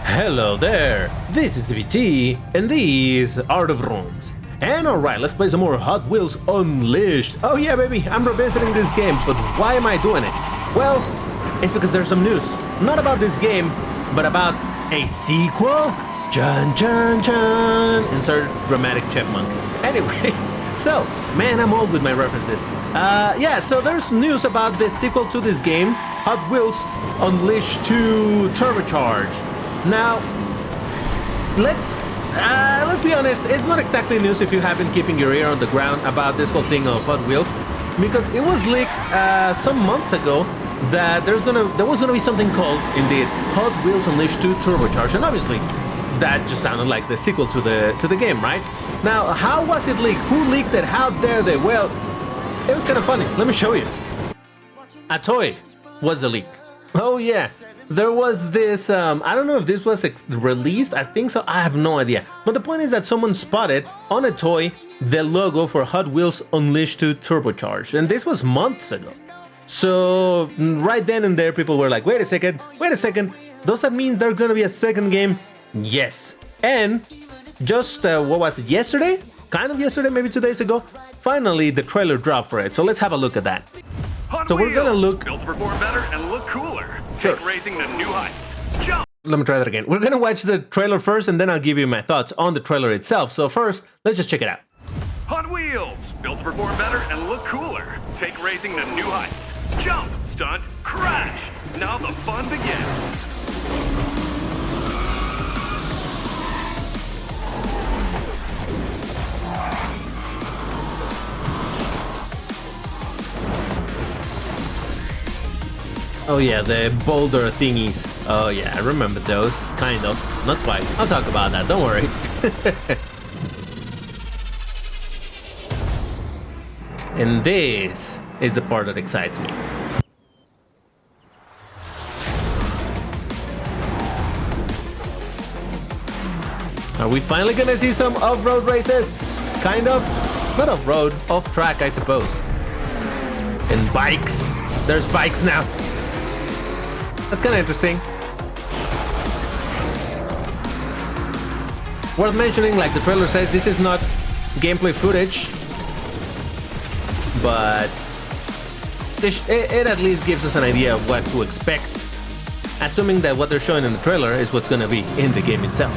Hello there, this is DBT, and these are the rooms. And alright, let's play some more Hot Wheels Unleashed. Oh yeah, baby, I'm revisiting this game, but why am I doing it? Well, it's because there's some news. Not about this game, but about a sequel? Chun chun chun! Insert dramatic chipmunk. Anyway, so, man, I'm old with my references. Yeah, so there's news about the sequel to this game, Hot Wheels Unleashed 2 Turbocharged. Now, let's be honest, it's not exactly news if you have been keeping your ear on the ground about this whole thing of Hot Wheels, because it was leaked some months ago that there was gonna be something called, indeed, Hot Wheels Unleashed 2 Turbocharged, and obviously that just sounded like the sequel to the game, right? Now, how was it leaked? Who leaked it? How dare they? Well, it was kind of funny. Let me show you. A toy was the leak. Oh yeah. There was this, I don't know if this was released, I think so, I have no idea. But the point is that someone spotted on a toy the logo for Hot Wheels Unleashed 2 Turbocharged, and this was months ago. So, right then and there, people were like, wait a second, does that mean there's gonna be a second game? Yes. And just, what was it, yesterday? Kind of yesterday, maybe 2 days ago? Finally, the trailer dropped for it, so let's have a look at that. So we're gonna look... Built to perform better and look cooler. Sure. Take racing to new heights. Jump! Let me try that again. We're gonna watch the trailer first, and then I'll give you my thoughts on the trailer itself. So first, let's just check it out. Hot Wheels. Built to perform better and look cooler. Take racing to new heights. Jump! Stunt! Crash! Now the fun begins. Oh yeah, the boulder thingies. Oh yeah, I remember those. Kind of. Not quite. I'll talk about that, don't worry. And this is the part that excites me. Are we finally gonna see some off-road races? Kind of. Not off-road, off-track, I suppose. And bikes. There's bikes now. That's kind of interesting. Worth mentioning, like the trailer says, this is not gameplay footage, but it at least gives us an idea of what to expect, assuming that what they're showing in the trailer is what's going to be in the game itself.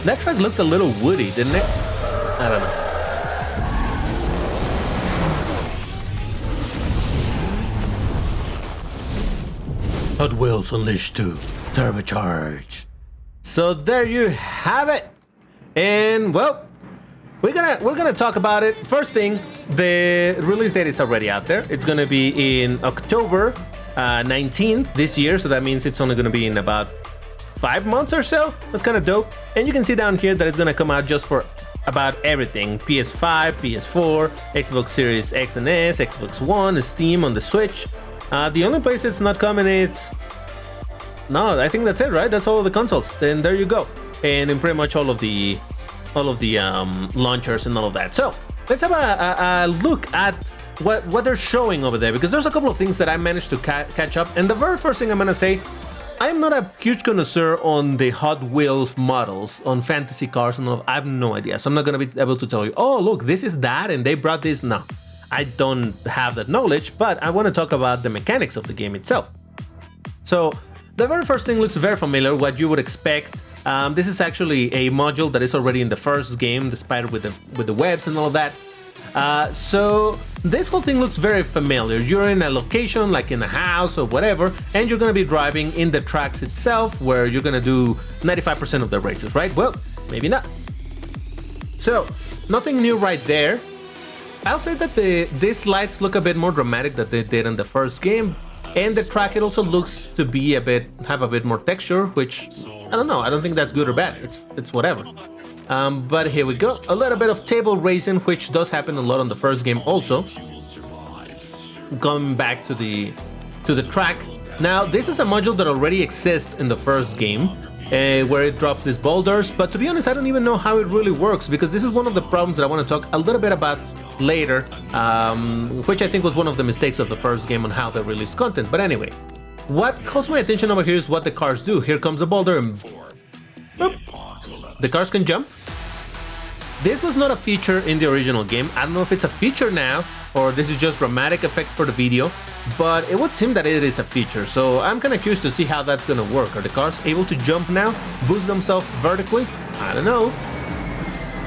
That track looked a little woody, didn't it? I don't know. Hot Wheels Unleashed 2 Turbocharged. So there you have it. And well, we're gonna talk about it. First thing, the release date is already out there. It's gonna be in October 19th this year, so that means it's only gonna be in about 5 months or so. That's kind of dope. And you can see down here that it's gonna come out just for about everything: PS5, PS4, Xbox Series X and S, Xbox One, Steam on the Switch. The only place it's not coming is... No, I think that's it, right? That's all of the consoles. Then there you go. And in pretty much all of the launchers and all of that. So let's have a look at what they're showing over there, because there's a couple of things that I managed to catch up. And the very first thing I'm gonna say, I'm not a huge connoisseur on the Hot Wheels models, on fantasy cars and all. I have no idea, so I'm not gonna be able to tell you, oh look, this is that and they brought this. No, I don't have that knowledge, but I want to talk about the mechanics of the game itself. So the very first thing looks very familiar, what you would expect. This is actually a module that is already in the first game, the spider with the webs and all of that. So this whole thing looks very familiar. You're in a location, like in a house or whatever, and you're gonna be driving in the tracks itself, where you're gonna do 95% of the races, right? Well, maybe not. So nothing new right there. I'll say that these lights look a bit more dramatic than they did in the first game, and the track, it also looks to be have a bit more texture, which I don't know. I don't think that's good or bad. It's whatever. But here we go. A little bit of table racing, which does happen a lot on the first game also. Going back to the track, Now, this is a module that already exists in the first game, where it drops these boulders, but to be honest, I don't even know how it really works, because this is one of the problems that I want to talk a little bit about later, which I think was one of the mistakes of the first game on how they released content. But anyway, what calls my attention over here is what the cars do. Here comes the boulder and boop, the cars can jump. This was not a feature in the original game. I don't know if it's a feature now, or this is just dramatic effect for the video, but it would seem that it is a feature, so I'm kind of curious to see how that's gonna work. Are the cars able to jump now, boost themselves vertically? I don't know.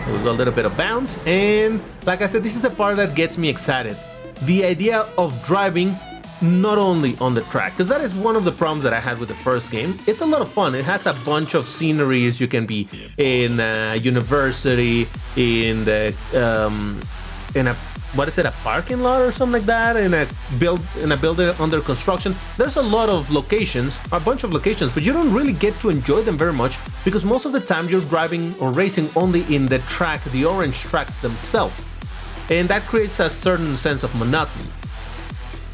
We've got a little bit of bounce, and like I said, this is the part that gets me excited. The idea of driving not only on the track, because that is one of the problems that I had with the first game. It's a lot of fun. It has a bunch of sceneries. You can be in a university, in the in a, what is it, a parking lot or something like that, in a building under construction. There's a lot of locations, a bunch of locations, but you don't really get to enjoy them very much, because most of the time you're driving or racing only in the track, the orange tracks themselves, and that creates a certain sense of monotony.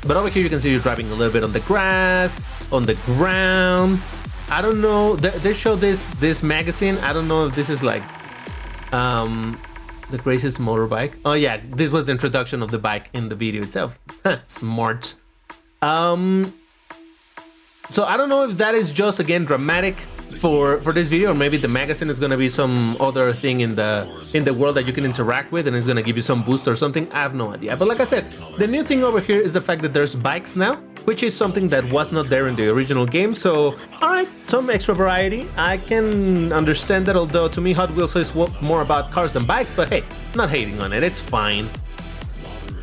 But over here you can see you're driving a little bit on the grass, on the ground. I don't know, they show this magazine. I don't know if this is like the greatest motorbike. Oh yeah, this was the introduction of the bike in the video itself. Smart. So I don't know if that is just, again, dramatic for this video, or maybe the magazine is gonna be some other thing in the world that you can interact with, and it's gonna give you some boost or something. I have no idea. But like I said, the new thing over here is the fact that there's bikes now, which is something that was not there in the original game. So alright, some extra variety. I can understand that, although to me Hot Wheels is more about cars than bikes, but hey, not hating on it, it's fine.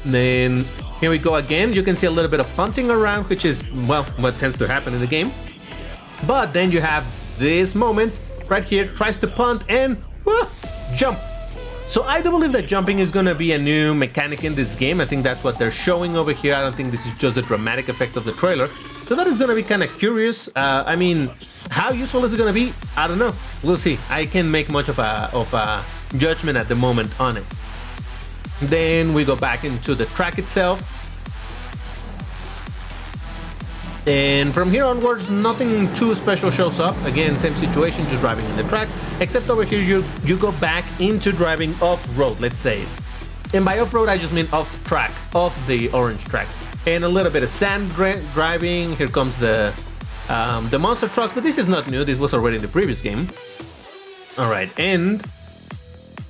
Then here we go again. You can see a little bit of punting around, which is, well, what tends to happen in the game. But then you have this moment right here, tries to punt and jump. So I do believe that jumping is gonna be a new mechanic in this game. I think that's what they're showing over here. I don't think this is just the dramatic effect of the trailer. So that is gonna be kind of curious. I mean, how useful is it gonna be? I don't know. We'll see. I can't make much of a judgment at the moment on it. Then we go back into the track itself. And from here onwards, nothing too special shows up. Again, same situation, just driving in the track, except over here you go back into driving off-road, let's say. And by off-road, I just mean off-track, off the orange track. And a little bit of sand driving. Here comes the monster truck, but this is not new. This was already in the previous game. All right, and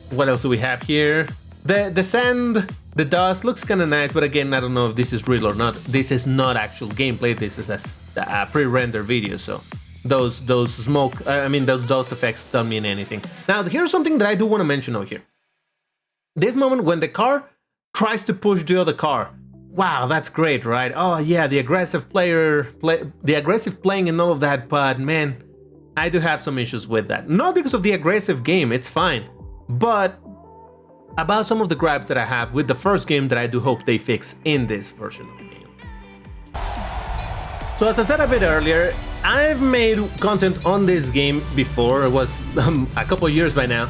what else do we have here? The sand, the dust looks kind of nice, but again, I don't know if this is real or not. This is not actual gameplay. This is a pre-render video, so those smoke, I mean those dust effects don't mean anything. Now, here's something that I do want to mention over here. This moment when the car tries to push the other car. Wow, that's great, right? Oh yeah, the aggressive playing and all of that, but man, I do have some issues with that. Not because of the aggressive game, it's fine, but about some of the gripes that I have with the first game that I do hope they fix in this version of the game. So as I said a bit earlier, I've made content on this game before. It was a couple years by now.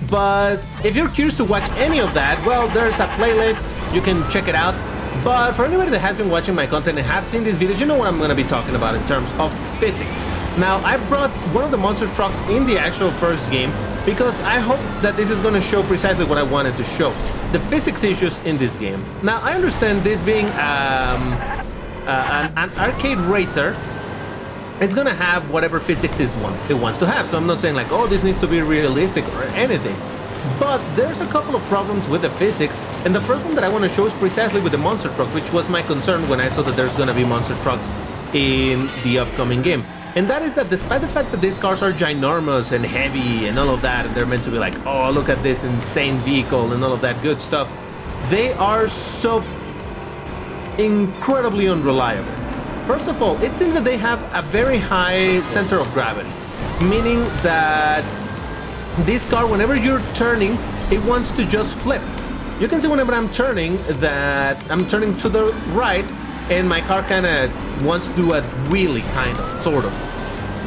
But if you're curious to watch any of that, well, there's a playlist, you can check it out. But for anybody that has been watching my content and have seen these videos, you know what I'm going to be talking about in terms of physics. Now, I brought one of the monster trucks in the actual first game because I hope that this is going to show precisely what I wanted to show, the physics issues in this game. Now, I understand this being an arcade racer, it's going to have whatever physics it wants to have. So I'm not saying like, oh, this needs to be realistic or anything. But there's a couple of problems with the physics, and the first one that I want to show is precisely with the monster truck, which was my concern when I saw that there's going to be monster trucks in the upcoming game. And that is that despite the fact that these cars are ginormous and heavy and all of that, and they're meant to be like, oh, look at this insane vehicle and all of that good stuff, they are so incredibly unreliable. First of all, it seems that they have a very high center of gravity, meaning that this car, whenever you're turning, it wants to just flip. You can see whenever I'm turning that I'm turning to the right, and my car kind of wants to do a wheelie, kind of, sort of,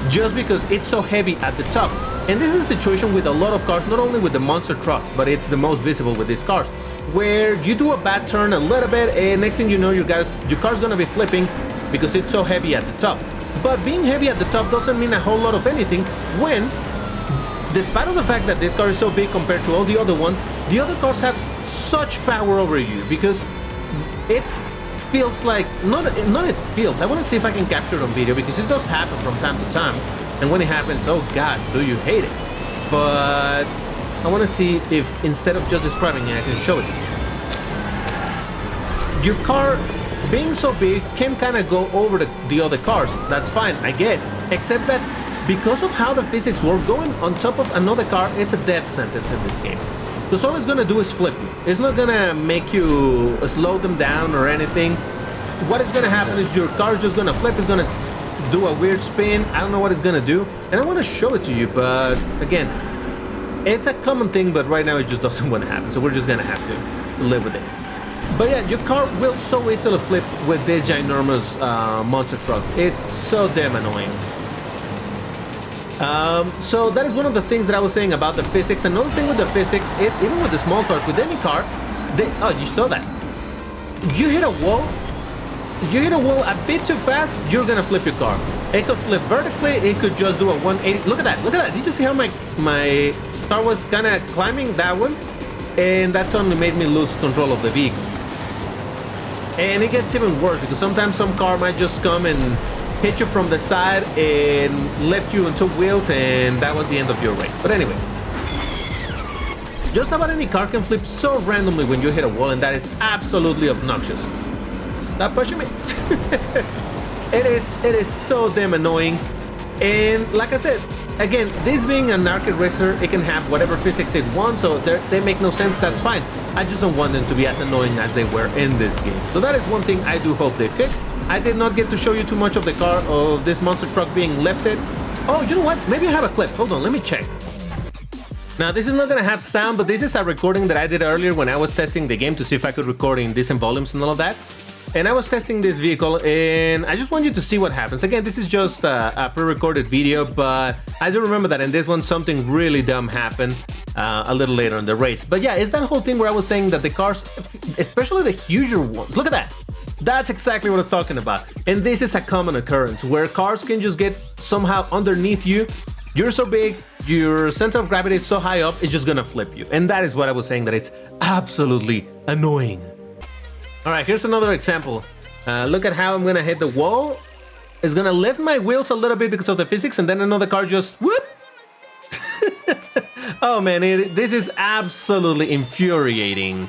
just because it's so heavy at the top. And this is a situation with a lot of cars, not only with the monster trucks, but it's the most visible with these cars, where you do a bad turn a little bit, and next thing you know, your car's gonna be flipping because it's so heavy at the top. But being heavy at the top doesn't mean a whole lot of anything when, despite of the fact that this car is so big compared to all the other ones, the other cars have such power over you, because it feels like, not it feels, I want to see if I can capture it on video, because it does happen from time to time, and when it happens, oh god, do you hate it. But I want to see if, instead of just describing it, I can show it. Your car, being so big, can kind of go over the other cars. That's fine, I guess, except that because of how the physics work, going on top of another car, it's a death sentence in this game. Because all it's gonna do is flip you. It's not gonna make you slow them down or anything. What is gonna happen is your car is just gonna flip, it's gonna do a weird spin. I don't know what it's gonna do, and I want to show it to you, but again, it's a common thing, but right now it just doesn't want to happen, so we're just gonna have to live with it. But yeah, your car will so easily flip with these ginormous monster trucks. It's so damn annoying. So that is one of the things that I was saying about the physics. Another thing with the physics, it's even with the small cars, with any car, oh, you saw that. You hit a wall a bit too fast, you're gonna flip your car. It could flip vertically, it could just do a 180. Look at that. Did you see how my car was kind of climbing that one? And that suddenly made me lose control of the vehicle. And it gets even worse, because sometimes some car might just come and hit you from the side and left you on two wheels, and that was the end of your race. But anyway, just about any car can flip so randomly when you hit a wall, and that is absolutely obnoxious. Stop pushing me. It is so damn annoying. And like I said, again, this being an arcade racer, it can have whatever physics it wants, so they make no sense, that's fine. I just don't want them to be as annoying as they were in this game. So that is one thing I do hope they fix. I did not get to show you too much of the car, of this monster truck being lifted. Oh, you know what? Maybe I have a clip. Hold on, let me check. Now, this is not gonna have sound, but this is a recording that I did earlier when I was testing the game to see if I could record in decent volumes and all of that. And I was testing this vehicle, and I just want you to see what happens. Again, this is just a pre-recorded video, but I do remember that in this one something really dumb happened a little later in the race. But yeah, it's that whole thing where I was saying that the cars, especially the huger ones, look at that. That's exactly what I'm talking about. And this is a common occurrence where cars can just get somehow underneath you. You're so big, your center of gravity is so high up, it's just gonna flip you. And that is what I was saying, that it's absolutely annoying. All right, here's another example. Look at how I'm gonna hit the wall. It's gonna lift my wheels a little bit because of the physics, and then another car just whoop. Oh man, this is absolutely infuriating.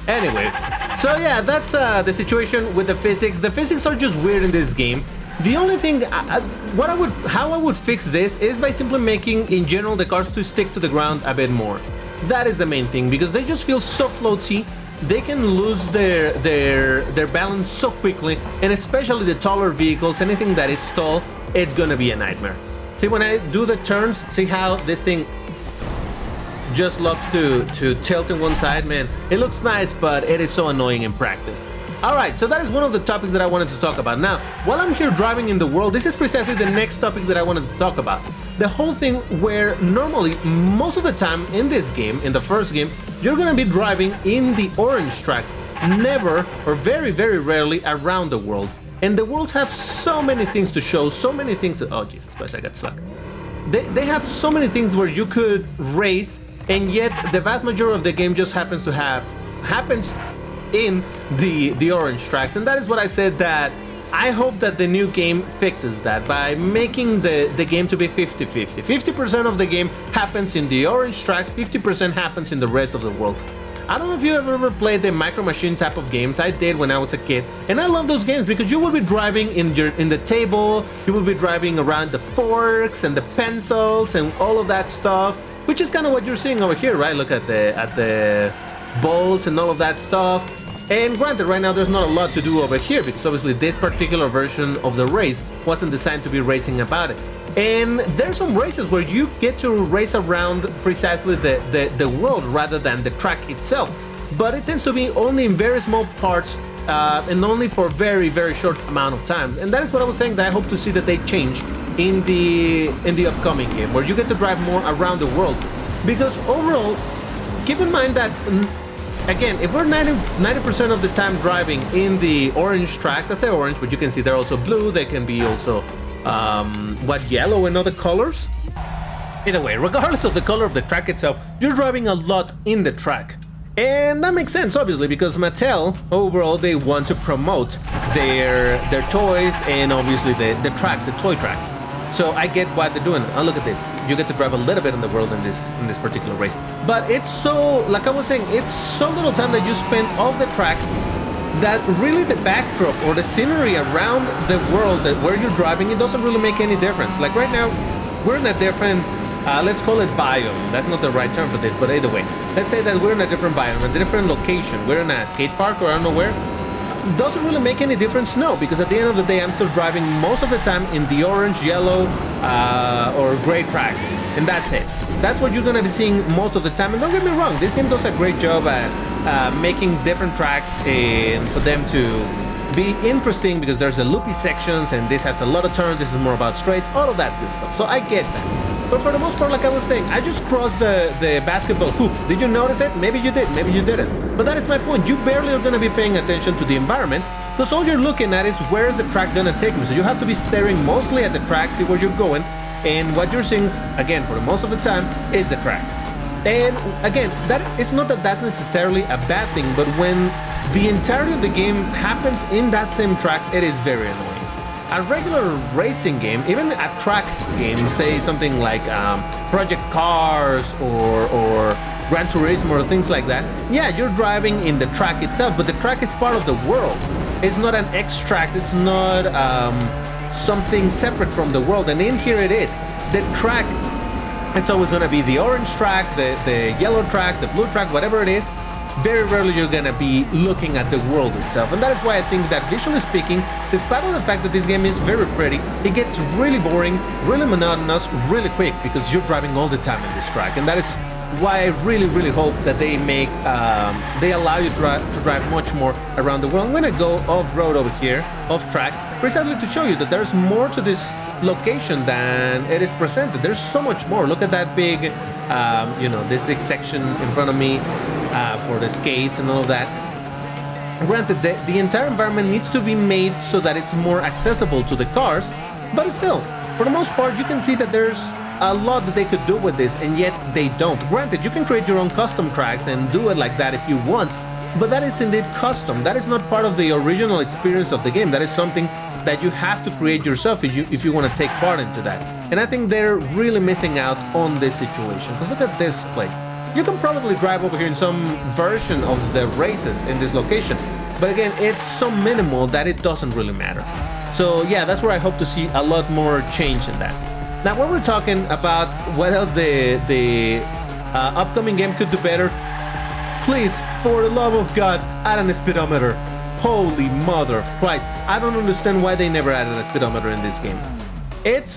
Anyway, so yeah, that's the situation with the physics. The physics are just weird in this game. The only thing, how I would fix this is by simply making, in general, the cars to stick to the ground a bit more. That is the main thing, because they just feel so floaty. They can lose their balance so quickly, and especially the taller vehicles, anything that is tall, it's gonna be a nightmare. See, when I do the turns, see how this thing just loves to tilt in one side, man. It looks nice, but it is so annoying in practice. Alright, so that is one of the topics that I wanted to talk about. Now, while I'm here driving in the world, this is precisely the next topic that I wanted to talk about. The whole thing where normally, most of the time in this game, in the first game, you're gonna be driving in the orange tracks, never, or very, very rarely, around the world. And the worlds have so many things to show, so many things. Oh, Jesus Christ, I got stuck. They have so many things where you could race, and yet the vast majority of the game just happens in the orange tracks. And that is what I said, that I hope that the new game fixes that by making the game to be 50-50. 50% of the game happens in the orange tracks, 50% happens in the rest of the world. I don't know if you ever played the Micro Machine type of games. I did when I was a kid, and I love those games because you will be driving in the table, you will be driving around the forks and the pencils and all of that stuff, which is kind of what you're seeing over here, right? Look at the bolts and all of that stuff. And granted, right now there's not a lot to do over here because obviously this particular version of the race wasn't designed to be racing about it. And there's some races where you get to race around precisely the world rather than the track itself. But it tends to be only in very small parts and only for very, very short amount of time. And that is what I was saying, that I hope to see that they change in the upcoming game, where you get to drive more around the world. Because overall, keep in mind that again, if we're 90% of the time driving in the orange tracks, I say orange, but you can see they're also blue, they can be also, yellow and other colors. Either way, regardless of the color of the track itself, you're driving a lot in the track. And that makes sense, obviously, because Mattel, overall, they want to promote their toys and obviously the track, the toy track. So I get why they're doing it. Oh, look at this. You get to drive a little bit in the world in this particular race. But it's so, like I was saying, it's so little time that you spend off the track that really the backdrop or the scenery around the world that where you're driving, it doesn't really make any difference. Like right now, we're in a different, let's call it biome. That's not the right term for this, but either way. Let's say that we're in a different biome, a different location. We're in a skate park or I don't know where. Doesn't really make any difference, no, because at the end of the day, I'm still driving most of the time in the orange, yellow, or gray tracks, and that's it. That's what you're gonna be seeing most of the time. And don't get me wrong, this game does a great job at making different tracks and for them to be interesting because there's a loopy sections and this has a lot of turns. This is more about straights, all of that good stuff. So I get that. But for the most part, like I was saying, I just crossed the basketball hoop. Did you notice it? Maybe you did, maybe you didn't. But that is my point. You barely are going to be paying attention to the environment because all you're looking at is where is the track going to take me. So you have to be staring mostly at the track, see where you're going. And what you're seeing, again, for the most of the time, is the track. And again, it's not that that's necessarily a bad thing, but when the entirety of the game happens in that same track, it is very annoying. A regular racing game, even a track game, say something like Project Cars or Gran Turismo or things like that, yeah, you're driving in the track itself, but the track is part of the world. It's not an extract, it's not something separate from the world, and in here it is. The track, it's always going to be the orange track, the yellow track, the blue track, whatever it is. Very rarely you're gonna be looking at the world itself, and that is why I think that visually speaking, despite of the fact that this game is very pretty, it gets really boring, really monotonous, really quick because you're driving all the time in this track, and that is why I really hope that they make they allow you to drive much more around the world. I'm gonna go off-road over here, off-track, precisely to show you that there's more to this location than it is presented. There's so much more. Look at that big, this big section in front of me for the skates and all of that. Granted, the entire environment needs to be made so that it's more accessible to the cars, but still, for the most part, you can see that there's a lot that they could do with this, and yet they don't. Granted, you can create your own custom tracks and do it like that if you want, but that is indeed custom. That is not part of the original experience of the game. That is something that you have to create yourself if you want to take part into that. And I think they're really missing out on this situation. Because look at this place. You can probably drive over here in some version of the races in this location, but again, it's so minimal that it doesn't really matter. So yeah, that's where I hope to see a lot more change in that. Now, when we're talking about what else the upcoming game could do better, please, for the love of God, add an speedometer. Holy mother of Christ. I don't understand why they never added a speedometer in this game. It's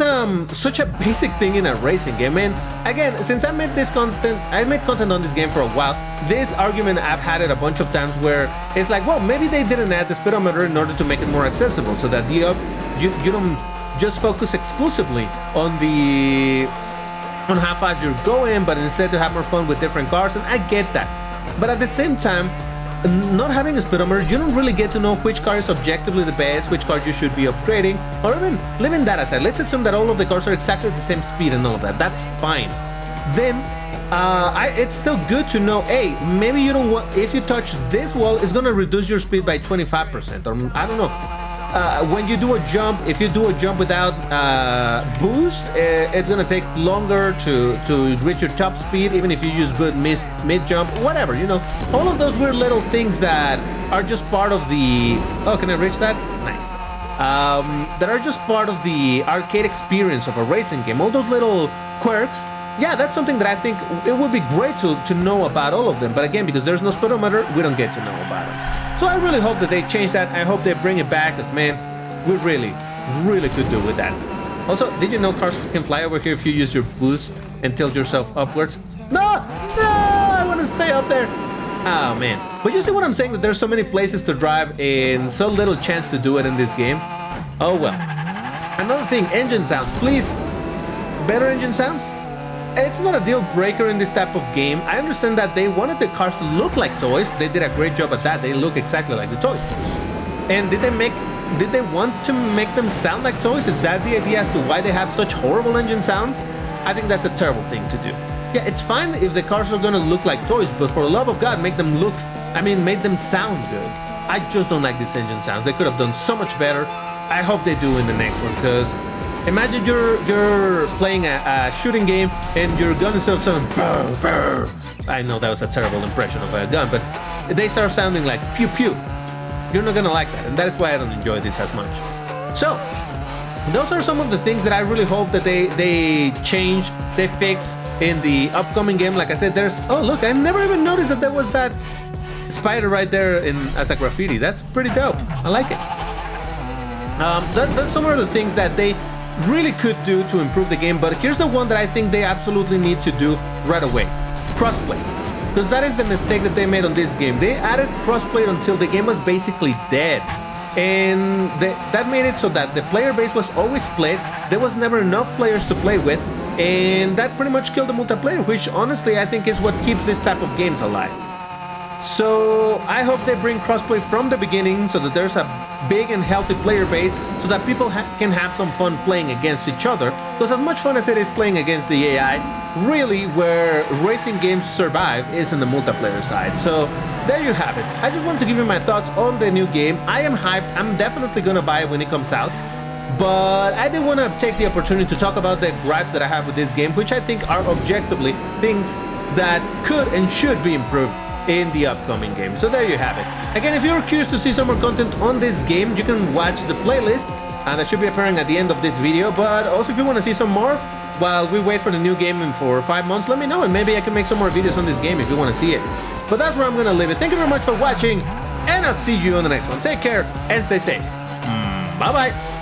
such a basic thing in a racing game, and again, since I made content on this game for a while, this argument I've had it a bunch of times where it's like, well, maybe they didn't add the speedometer in order to make it more accessible, so that you don't just focus exclusively on how fast you're going, but instead to have more fun with different cars, and I get that. But at the same time, not having a speedometer, you don't really get to know which car is objectively the best, which car you should be upgrading, or even leaving that aside. Let's assume that all of the cars are exactly the same speed and all of that. That's fine. Then it's still good to know, hey, maybe you don't want, if you touch this wall, it's gonna reduce your speed by 25%, or I don't know. When you do a jump, if you do a jump without boost, it's gonna take longer to reach your top speed, even if you use good mid jump, whatever, all of those weird little things that are just part of the, oh, can I reach that? Nice. That are just part of the arcade experience of a racing game, all those little quirks. Yeah, that's something that I think it would be great to know about all of them. But again, because there's no speedometer, we don't get to know about it. So I really hope that they change that. I hope they bring it back, because man, we really could do with that. Also, did you know cars can fly over here if you use your boost and tilt yourself upwards? No, I want to stay up there. Oh man. But you see what I'm saying, that there's so many places to drive and so little chance to do it in this game? Oh well. Another thing, engine sounds, please. Better engine sounds? it's not a deal breaker in this type of game. I understand that they wanted the cars to look like toys. They did a great job at that. They look exactly like the toys. And did they want to make them sound like toys? Is that the idea as to why they have such horrible engine sounds? I think that's a terrible thing to do. Yeah, it's fine if the cars are gonna look like toys, but for the love of God, make them sound good. I just don't like these engine sounds. They could have done so much better. I hope they do in the next one, because imagine you're playing a shooting game and your gun instead of sounding brr, brr. I know that was a terrible impression of a gun, but they start sounding like pew pew. You're not gonna like that, and that is why I don't enjoy this as much. So, those are some of the things that I really hope that they change, they fix in the upcoming game. Like I said, oh look, I never even noticed that there was that spider right there as a graffiti. That's pretty dope. I like it. That's some of the things that they really could do to improve the game, but here's the one that I think they absolutely need to do right away. Crossplay. Because that is the mistake that they made on this game. They added crossplay until the game was basically dead. And that made it so that the player base was always split. There was never enough players to play with. And that pretty much killed the multiplayer, which honestly I think is what keeps this type of games alive. So I hope they bring crossplay from the beginning so that there's a big and healthy player base so that people can have some fun playing against each other. Because as much fun as it is playing against the AI, really where racing games survive is in the multiplayer side. So there you have it. I just wanted to give you my thoughts on the new game. I am hyped. I'm definitely gonna buy it when it comes out. But I did want to take the opportunity to talk about the gripes that I have with this game, which I think are objectively things that could and should be improved in the upcoming game. So there you have it. Again, if you're curious to see some more content on this game, you can watch the playlist, and that should be appearing at the end of this video. But also, if you want to see some more while we wait for the new game in 4 or 5 months, let me know, and maybe I can make some more videos on this game if you want to see it. But that's where I'm gonna leave it. Thank you very much for watching, and I'll see you on the next one. Take care and stay safe. Bye bye.